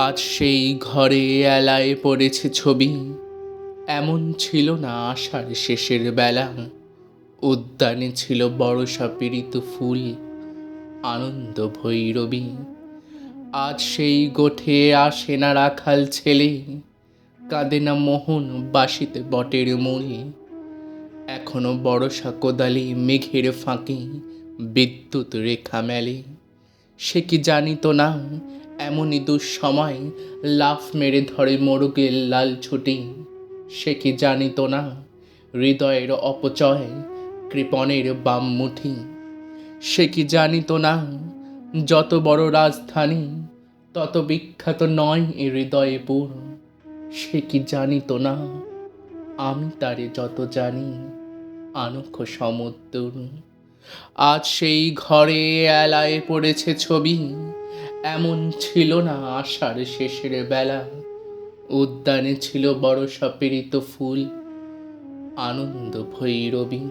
আজ সেই ঘরে এলায় পড়েছে ছবি, এমন ছিল না আষাঢ় শেষের বেলা। উদ্যানে ছিল বর্ষা পীড়িত ফুল, আনন্দ ভৈরবী। আজ সেই গোঠে আসে না রাখাল ছেলে, কাঁদে না মোহন বাসিতে বটের মূল। এখনো বর্ষা কোদালি মেঘের ফাঁকে বিদ্যুৎ রেখা মেলে। সে কি জানিত না এমনই দুঃসময় লাফ মেরে ধরে মোরগের লাল ছুটি। সে কি জানিত না হৃদয়ের অপচয় কৃপণের বাম মুঠি। সে কি জানিত না যত বড় রাজধানী তত বিখ্যাত নয় এ হৃদয়পুর। সে কি জানিত না আমি তারে যত জানি আনখ সমুদ্র। আজ সেই ঘরে এলায় পড়েছে ছবি, এমন ছিল না আষাঢ় শেষের বেলা। উদ্যানে ছিল বর্ষা পীড়িত ফুল, আনন্দ ভৈরবী।